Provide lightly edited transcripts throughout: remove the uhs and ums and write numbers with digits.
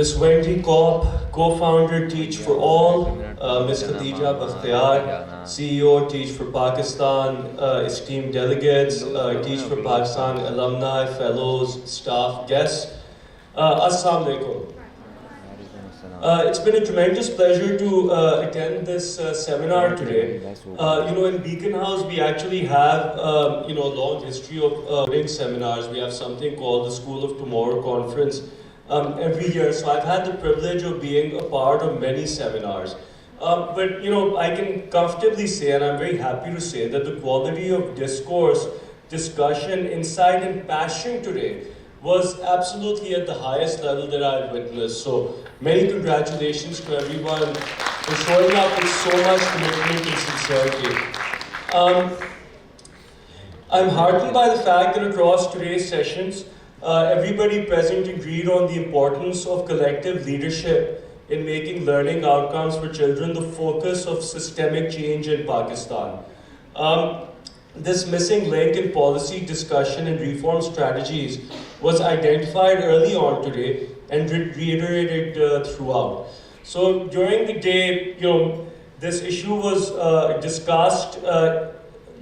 Ms. Wendy Kopp, co-founder Teach for All, Ms. Khadija Bakhtiar, CEO Teach for Pakistan, esteemed delegates, Teach for Pakistan alumni, fellows, staff, guests, Assalamu alaikum. It's been a tremendous pleasure to attend this seminar today. In Beacon House, we actually have a long history of doing seminars. We have something called the School of Tomorrow Conference every year. So I've had the privilege of being a part of many seminars. But I can comfortably say, and I'm very happy to say, that the quality of discourse, discussion, insight, and passion today was absolutely at the highest level that I've witnessed. So many congratulations to everyone for showing up with so much commitment and sincerity. I'm heartened by the fact that across today's sessions, everybody present agreed on the importance of collective leadership in making learning outcomes for children the focus of systemic change in Pakistan. This missing link in policy discussion and reform strategies was identified early on today and reiterated throughout. So during the day, this issue was discussed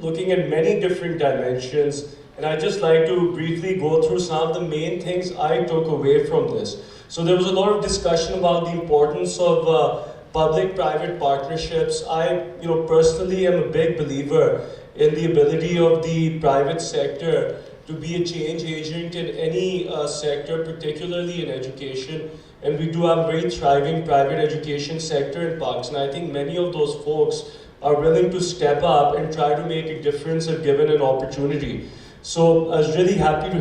looking at many different dimensions, and I'd just like to briefly go through some of the main things I took away from this. So there was a lot of discussion about the importance of public-private partnerships. I, personally am a big believer in the ability of the private sector to be a change agent in any sector, particularly in education. And we do have a very thriving private education sector in Pakistan. I think many of those folks are willing to step up and try to make a difference if given an opportunity. So I was really happy to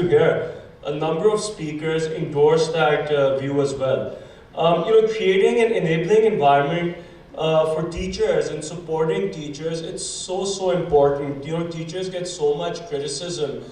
hear, a number of speakers endorse that view as well. Creating an enabling environment for teachers and supporting teachers, it's so important. Teachers get so much criticism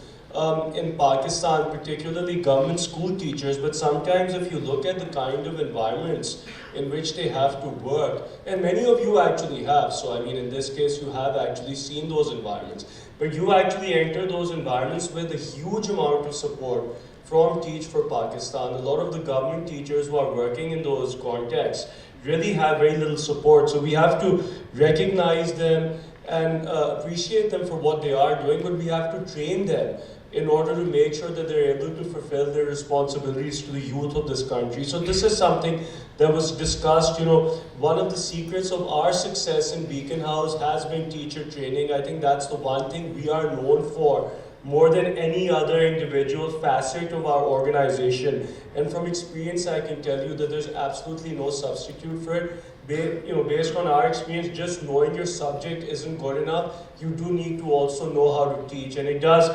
in Pakistan, particularly government school teachers, but sometimes if you look at the kind of environments in which they have to work, and many of you actually have, so I mean in this case you have actually seen those environments, but you actually enter those environments with a huge amount of support from Teach for Pakistan. A lot of the government teachers who are working in those contexts really have very little support. So we have to recognize them and appreciate them for what they are doing, but we have to train them in order to make sure that they're able to fulfill their responsibilities to the youth of this country. So this is something that was discussed. One of the secrets of our success in Beacon House has been teacher training. I think that's the one thing we are known for more than any other individual facet of our organization. And from experience, I can tell you that there's absolutely no substitute for it. Based on our experience, just knowing your subject isn't good enough. You do need to also know how to teach, and it does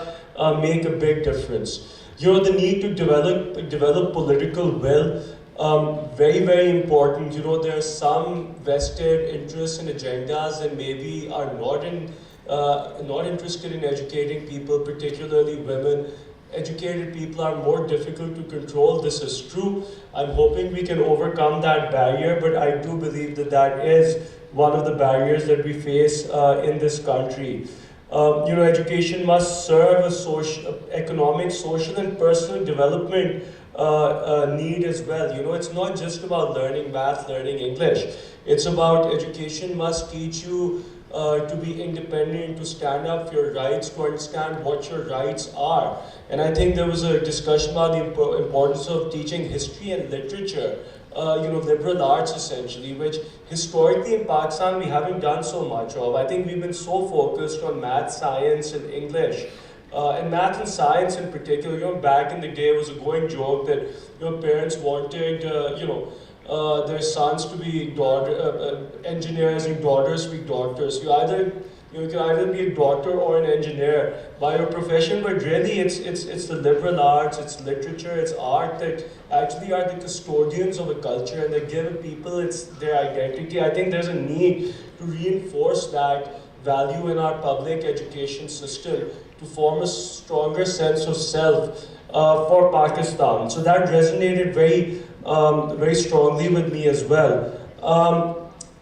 make a big difference. The need to develop political will, very important. There are some vested interests and agendas that maybe are not interested in educating people, particularly women. Educated people are more difficult to control. This is true. I'm hoping we can overcome that barrier, but I do believe that that is one of the barriers that we face in this country. Education must serve a economic, social, and personal development need as well. It's not just about learning math, learning English. It's about education must teach you to be independent, to stand up for your rights, to understand what your rights are. And I think there was a discussion about the importance of teaching history and literature, liberal arts essentially, which historically in Pakistan we haven't done so much of. I think we've been so focused on math, science, and English. And math and science in particular, back in the day it was a going joke that parents wanted, their sons to be engineers and daughters to be doctors. You can either be a doctor or an engineer by your profession, but really it's the liberal arts, it's literature, it's art that actually are the custodians of a culture and that give people their identity. I think there's a need to reinforce that value in our public education system to form a stronger sense of self for Pakistan. So that resonated very strongly with me as well.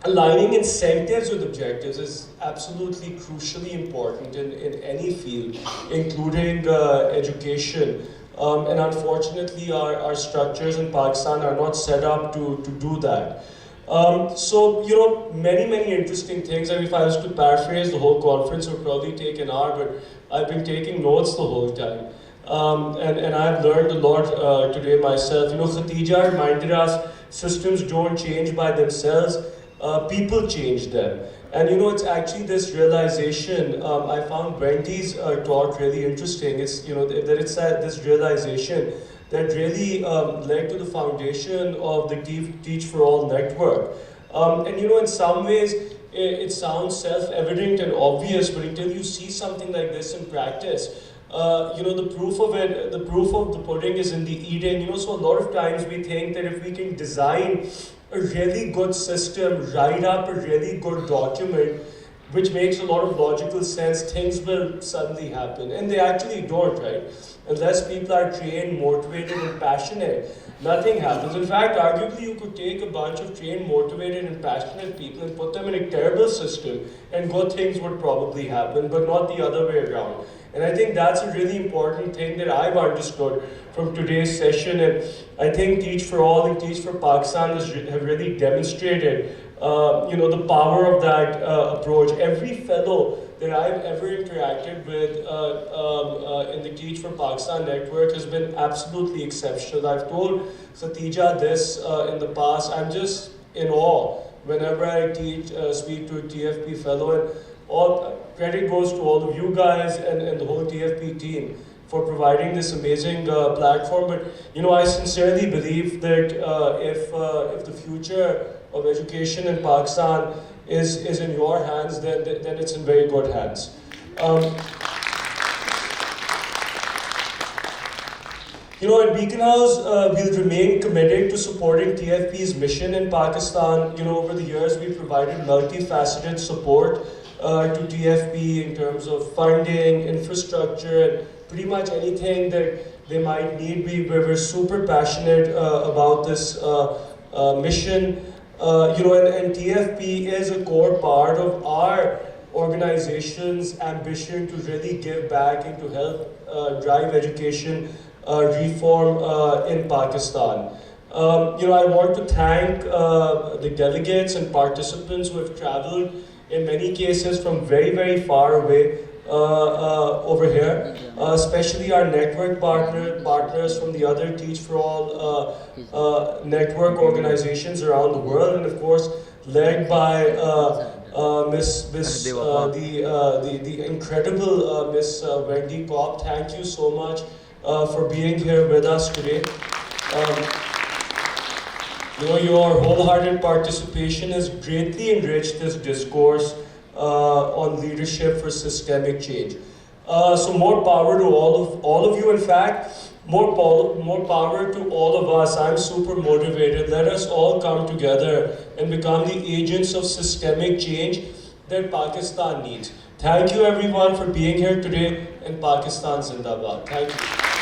Aligning incentives with objectives is absolutely crucially important in any field, including education. And unfortunately, our structures in Pakistan are not set up to do that. So, many interesting things. And if I was to paraphrase, the whole conference would probably take an hour, but I've been taking notes the whole time. And I've learned a lot today myself. Khatija reminded us systems don't change by themselves, people change them. And it's actually this realization, I found Wendy's talk really interesting. It's, that it's this realization that really led to the foundation of the Teach for All network. And in some ways, it sounds self-evident and obvious, but until you see something like this in practice, the proof of the pudding is in the eating. So a lot of times we think that if we can design a really good system, write up a really good document, which makes a lot of logical sense, things will suddenly happen. And they actually don't, right? Unless people are trained, motivated, and passionate, nothing happens. In fact, arguably, you could take a bunch of trained, motivated, and passionate people and put them in a terrible system, and good things would probably happen, but not the other way around. And I think that's a really important thing that I've understood from today's session. And I think Teach for All and Teach for Pakistan have really demonstrated, the power of that approach. Every fellow that I've ever interacted with in the Teach for Pakistan network has been absolutely exceptional. I've told Khatija this in the past. I'm just in awe whenever I speak to a TFP fellow, and all credit goes to all of you guys and the whole TFP team for providing this amazing platform. But I sincerely believe that if the future of education in Pakistan is in your hands, then it's in very good hands. At Beacon House, we'll remain committed to supporting TFP's mission in Pakistan. Over the years, we've provided multifaceted support to TFP in terms of funding, infrastructure, and pretty much anything that they might need. We're super passionate about this mission. And TFP is a core part of our organization's ambition to really give back and to help drive education reform in Pakistan. I want to thank the delegates and participants who have traveled in many cases from very far away over here, especially our network partners from the other Teach for All network organizations around the world, and of course led by the incredible Miss Wendy Kopp. Thank you so much for being here with us today. Your wholehearted participation has greatly enriched this discourse on leadership for systemic change. So more power to all of you. In fact, more power to all of us. I'm super motivated. Let us all come together and become the agents of systemic change that Pakistan needs. Thank you everyone for being here today, and Pakistan Zindabad. Thank you.